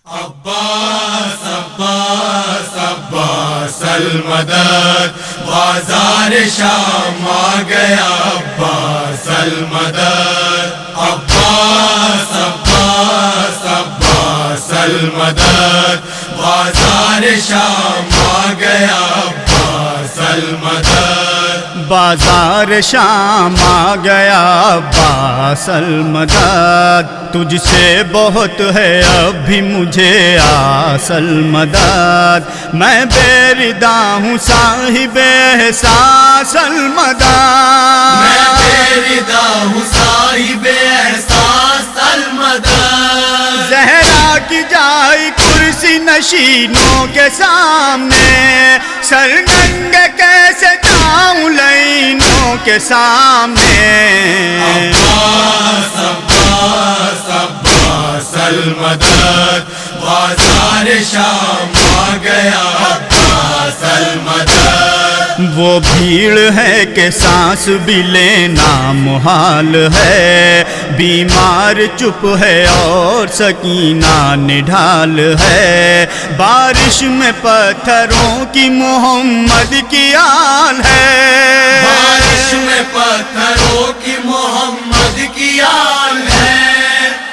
عباس عباس عباس المدد، بازار شام آ گیا عباس المدد، عباس عباس عباس المدد، بازار شام آ گیا عباس المدد، بازار شام آ گیا عباس المدد، تجھ سے بہت ہے اب بھی مجھے آس المدد، میں بے ردا ہوں صاحب احساس المدد، میں بے ردا ہوں صاحب احساس المدد، زہرا کی جائے کرسی نشینوں کے سامنے، سرننگ کیسے جاؤں لینوں کے سامنے، عباس عباس عباس المدد، بازار شام آ گیا عباس المدد، وہ بھیڑ ہے کہ سانس بھی لینا محال ہے، بیمار چپ ہے اور سکینہ نڈھال ہے، بارش میں پتھروں کی محمد کی آل ہے، بارش میں پتھروں کی محمد کی آل ہے،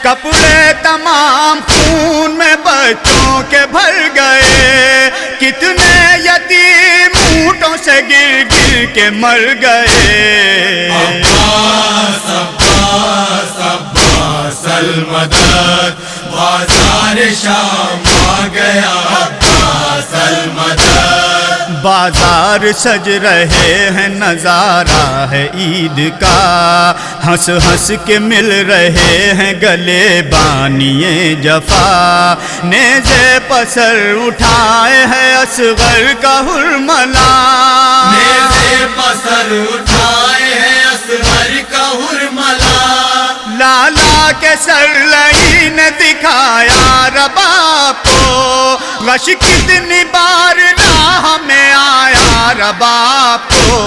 کپڑے تمام خون میں بچوں کے بھر گئے، کتنے یتیم اونٹوں سے گر گر کے مر گئے، عباس عباس عباس المدد، بازار شام آ گیا عباس المدد، بازار سج رہے ہیں نظارہ ہے عید کا، ہنس ہنس کے مل رہے ہیں گلے بانیے جفا، نیزے پسر اٹھائے ہیں اصغر کا حرملا، نیزے پسر اٹھائے ہیں اصغر کا حرملا، لالا کے سر لئی نے دکھایا رباب کو، غش کتنی بار راہ میں آیا رباب کو،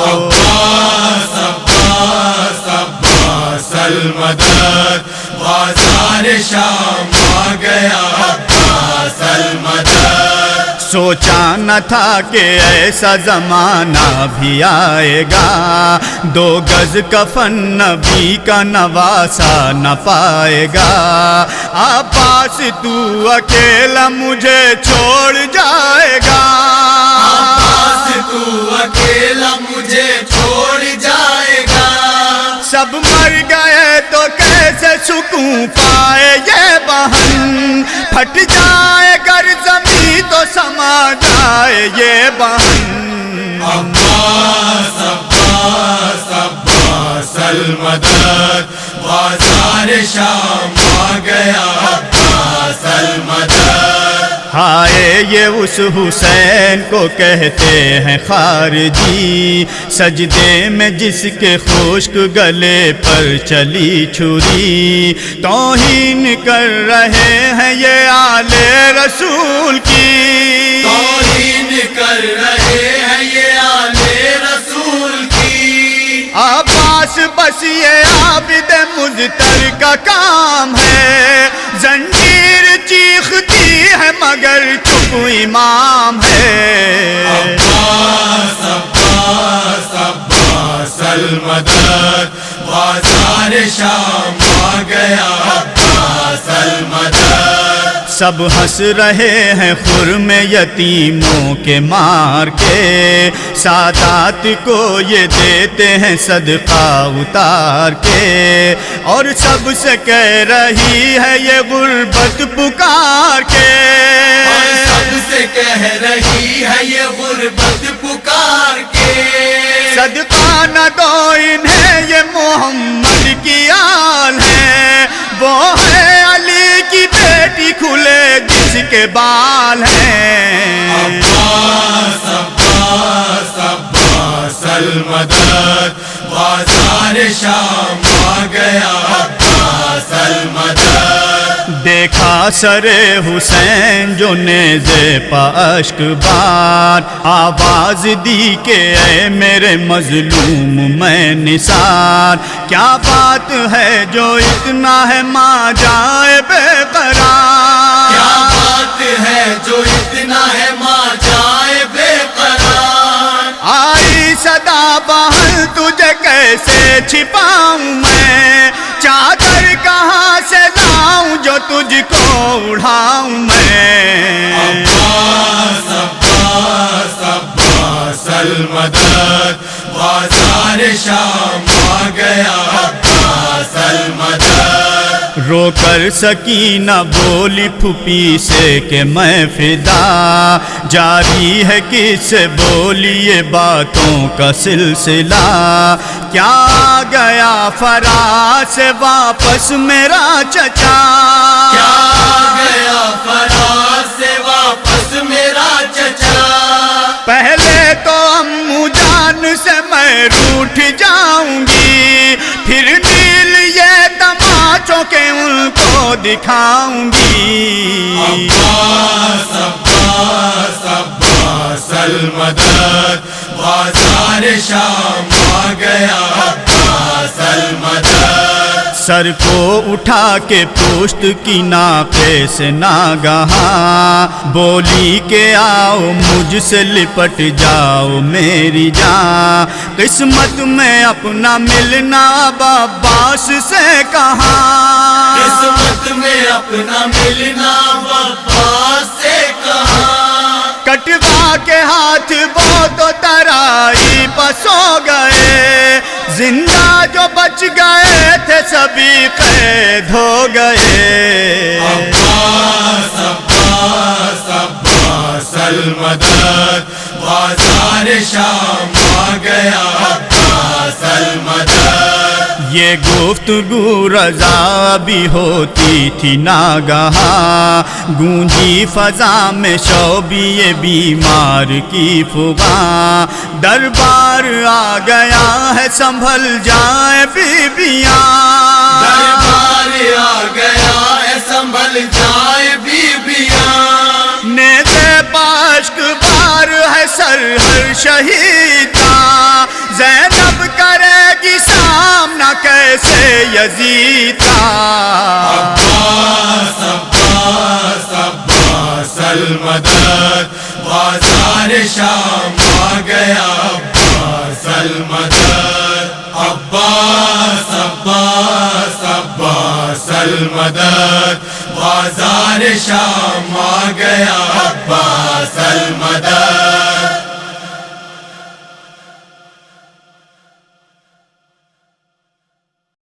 عباس عباس عباس المدد، بازار شام آ گیا عباس المدد، سوچا نہ تھا کہ ایسا زمانہ بھی آئے گا، 2 گز کفن نبی کا نواسا نہ پائے گا، عباس تو اکیلا مجھے چھوڑ جائے گا، عباس تو اکیلا مجھے چھوڑ جائے گا، سب مر گئے تو کیسے سکون پائے یہ بہن، پھٹ جائے گر زمین تو سما جائے یہ بہن، عباس عباس عباس المدد، بازار شام آ گیا عباس المدد، ہائے یہ اس حسین کو کہتے ہیں خارجی، سجدے میں جس کے خشک گلے پر چلی چھری، توہین کر رہے ہیں یہ آل رسول کی، توہین کر رہے ہیں یہ آل رسول کی، عباس بس یہ عابد مضطر کا کام ہے، زنجیر چیختی ہے مگر چپ امام ہے، عباس عباس عباس المدد، بازار شام آ گیا عباس المدد، سب ہنس رہے ہیں خرم یتیموں کے مار کے، سادات کو یہ دیتے ہیں صدقہ اتار کے، اور سب سے کہہ رہی ہے یہ غربت پکار کے، اور سب سے کہہ رہی ہے یہ غربت پکار کے، صدقہ نہ دو انہیں یہ محمد کی آل ہے، وہ ہے علی کی بیٹی کھلے جس کے بال ہیں، عباس عباس عباس المدد، بازار شام آ گیا عباس المدد، دیکھا سر حسین جو نیزے پا اشک بار، آواز دی کہ اے میرے مظلوم میں نثار، کیا بات ہے جو اتنا ہے ماں جائے بے قرار، کیسے چھپاؤں میں، چادر کہاں سے لاؤں جو تجھ کو اڑھاؤں میں۔ عباس عباس عباس المدد، بازار شام آ گیا عباس المدد۔ رو کر سکینہ بولی پھوپھی سے کہ میں فدا، جاری ہے کس سے بولی یہ باتوں کا سلسلہ، کیا آ گیا فراز سے واپس میرا چچا، کیا گیا فراز سے واپس میرا چچا۔ پہلے تو امو جان سے میں روٹھ جاؤں گی، پھر نیل یہ تماچوں کے ان کو دکھاؤں گی۔ عباس عباس عباس المدد، بازار شام آ گیا عباس المدد۔ سر کو اٹھا کے پشت کی ناقے سے ناگہاں بولی کہ آؤ مجھ سے لپٹ جاؤ میری جان، قسمت میں اپنا ملنا اب عباس سے کہاں، قسمت میں اپنا ملنا عباس سے کہاں۔ کٹوا کے ہاتھ وہ تو ترائی پس ہو گئے، زندہ جو بچ گئے تھے سبھی قید ہو گئے۔ عباس عباس عباس المدد، بازار شام آ گیا عباس المدد۔ یہ گفتگو رضا بھی ہوتی تھی ناگہاں، گونجی فضا میں شوبی یہ بیمار کی فغاں، دربار آ گیا ہے سنبھل جائیں بیبیاں، دربار آ گیا ہے سنبھل جائے بیبیاں، نیزے پاشک بار ہے سر ہر شہید کا، زینب کرے گی سامنا کیسے یزید کا۔ عباس عباس عباس المدد، بازار شام آ گیا عباس المدد۔ عباس عباس عباس المدد، بازار شام آ گیا عباس المدد۔